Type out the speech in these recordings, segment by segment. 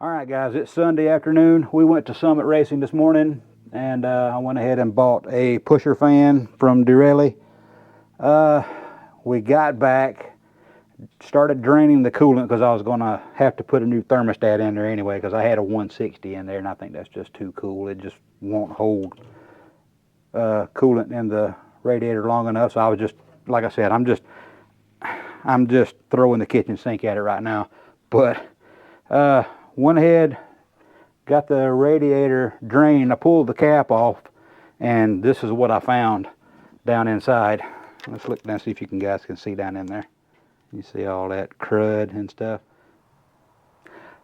All right, guys, it's Sunday afternoon. We went to Summit Racing this morning, and I went ahead and bought a pusher fan from Durelli. We got back, started draining the coolant because I was going to have to put a new thermostat in there anyway because I had a 160 in there, and I think that's just too cool. It just won't hold coolant in the radiator long enough. So I was just, like I said, I'm just throwing the kitchen sink at it right now. But went ahead, got the radiator drained. I pulled the cap off, and this is what I found down inside. Let's look down, see if you guys can see down in there. You see all that crud and stuff.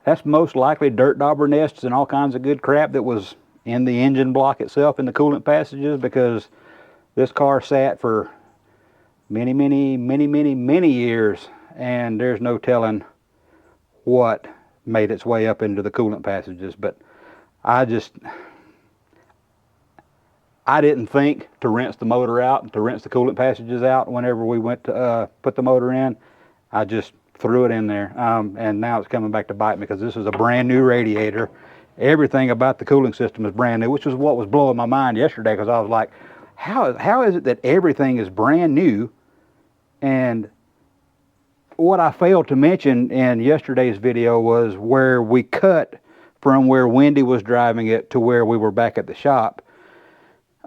That's most likely dirt dauber nests and all kinds of good crap that was in the engine block itself in the coolant passages, because this car sat for many years, and there's no telling what made its way up into the coolant passages. But I didn't think to rinse the motor out and to rinse the coolant passages out whenever we went to put the motor in. I just threw it in there, and now it's coming back to bite me because this is a brand new radiator. Everything about the cooling system is brand new, which is what was blowing my mind yesterday, because I was like, how is it that everything is brand new? And what I failed to mention in yesterday's video was where we cut from where Wendy was driving it to where we were back at the shop.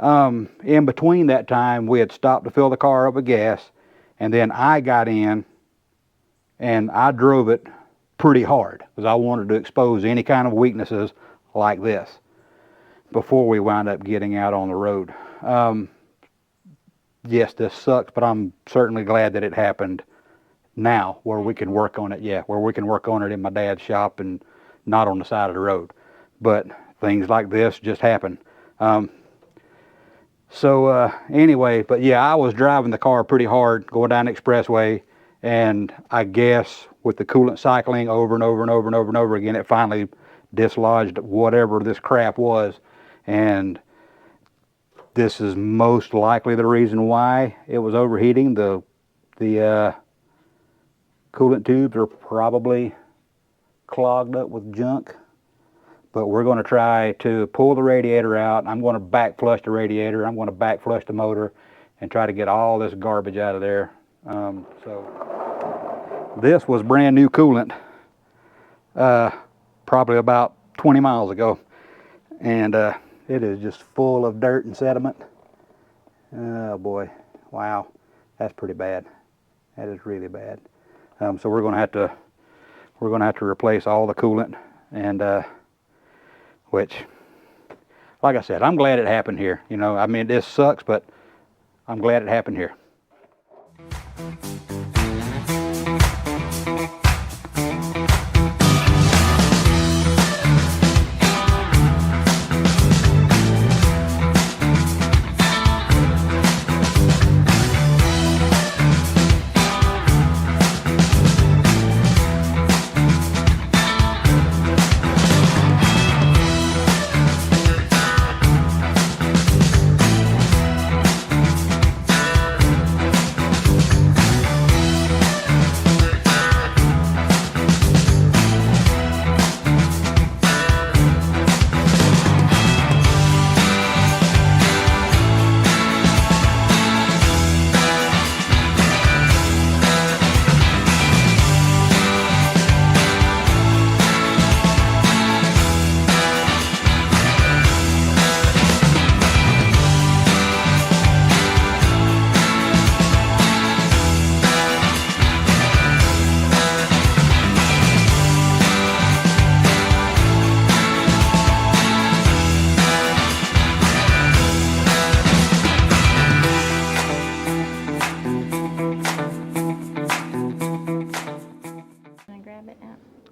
In between that time, we had stopped to fill the car up with gas, and then I got in and I drove it pretty hard because I wanted to expose any kind of weaknesses like this before we wound up getting out on the road. Yes, this sucks, but I'm certainly glad that it happened now, where we can work on it. Yeah, where we can work on it in my dad's shop and not on the side of the road. But things like this just happen. Anyway, but yeah, I was driving the car pretty hard going down the expressway, and I guess with the coolant cycling over and over again, it finally dislodged whatever this crap was. And this is most likely the reason why it was overheating. The coolant tubes are probably clogged up with junk. But we're going to try to pull the radiator out. I'm going to back flush the radiator. I'm going to back flush the motor and try to get all this garbage out of there. So this was brand new coolant probably about 20 miles ago. And it is just full of dirt and sediment. Oh boy, wow, that's pretty bad. That is really bad. So we're going to have to replace all the coolant, and which, like I said, I'm glad it happened here. You know, I mean, this sucks, but I'm glad it happened here.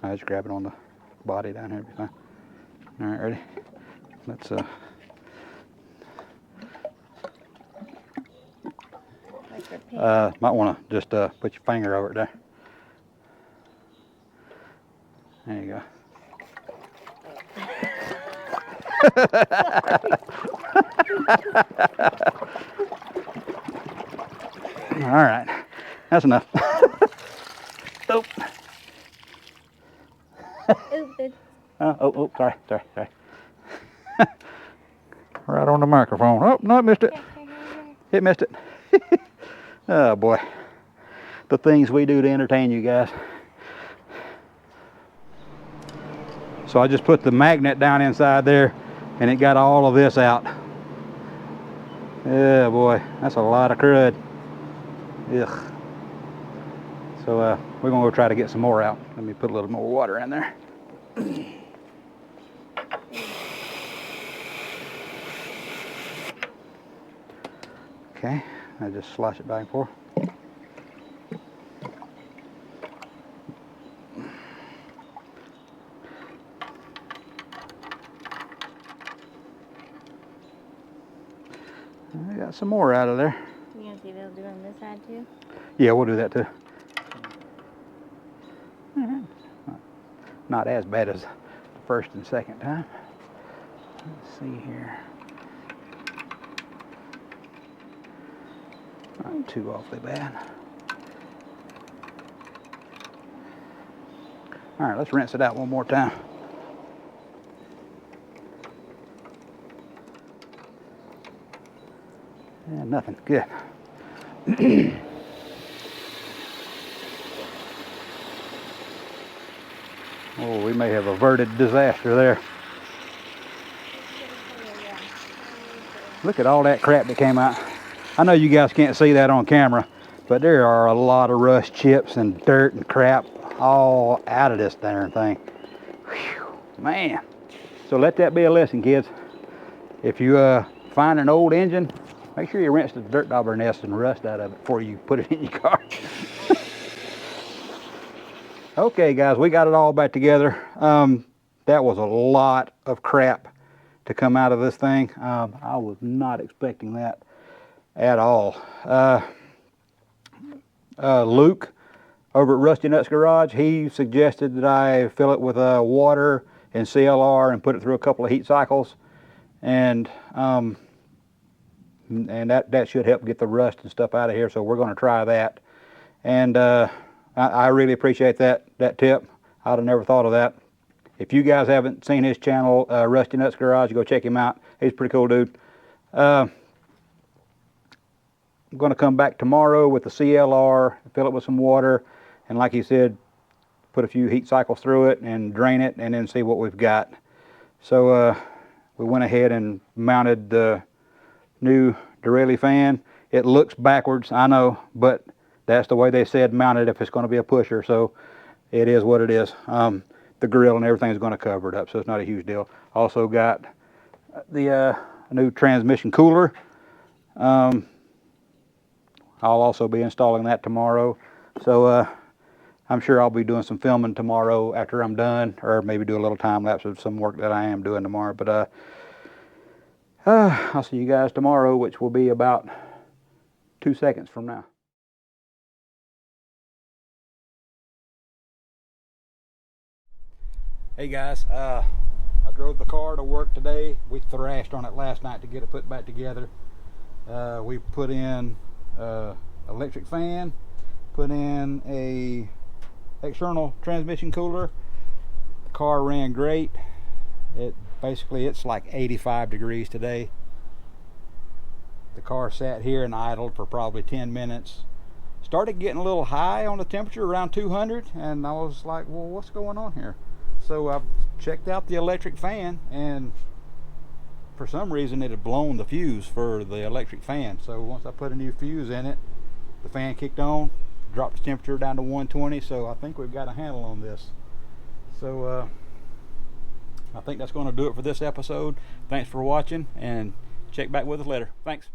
I just grab it on the body down here. All right, ready? Let's might want to just put your finger over it there. There you go. All right, that's enough. Oh. Oop, Oh, sorry. Right on the microphone. Oh, no, I missed it. It missed it. Oh, boy. The things we do to entertain you guys. So I just put the magnet down inside there, and it got all of this out. Yeah, boy, that's a lot of crud. Ugh. So we're gonna go try to get some more out. Let me put a little more water in there. Okay, I just slosh it back and forth. I got some more out of there. You gonna see if they'll do on this side too? Yeah, we'll do that too. Not as bad as the first and second time. Let's see here. Not too awfully bad. All right, let's rinse it out one more time. Yeah, nothing. Good. Oh, we may have averted disaster there. Look at all that crap that came out. I know you guys can't see that on camera, but there are a lot of rust chips and dirt and crap all out of this darn thing. Whew, man. So let that be a lesson, kids. If you find an old engine, make sure you rinse the dirt dauber nest and rust out of it before you put it in your car. Okay, guys, we got it all back together. That was a lot of crap to come out of this thing. I was not expecting that at all. Luke over at Rusty Nuts Garage, he suggested that I fill it with water and CLR and put it through a couple of heat cycles, and that should help get the rust and stuff out of here. So we're going to try that, and I really appreciate that tip. I'd have never thought of that. If you guys haven't seen his channel, Rusty Nuts Garage, go check him out. He's a pretty cool dude. I'm going to come back tomorrow with the CLR, fill it with some water, and like he said, put a few heat cycles through it and drain it, and then see what we've got. So we went ahead and mounted the new Durelli fan. It looks backwards, I know, but that's the way they said mount it if it's going to be a pusher, so it is what it is. The grill and everything is going to cover it up, so it's not a huge deal. Also got the new transmission cooler. I'll also be installing that tomorrow, so I'm sure I'll be doing some filming tomorrow after I'm done, or maybe do a little time lapse of some work that I am doing tomorrow. But I'll see you guys tomorrow, which will be about 2 seconds from now. Hey guys, I drove the car to work today. We thrashed on it last night to get it put back together. We put in electric fan, put in a external transmission cooler. The car ran great. It's like 85 degrees today. The car sat here and idled for probably 10 minutes. Started getting a little high on the temperature, around 200, and I was like, well, what's going on here? So I checked out the electric fan, and for some reason it had blown the fuse for the electric fan. So once I put a new fuse in it, the fan kicked on, dropped the temperature down to 120. So I think we've got a handle on this. So I think that's going to do it for this episode. Thanks for watching, and check back with us later. Thanks.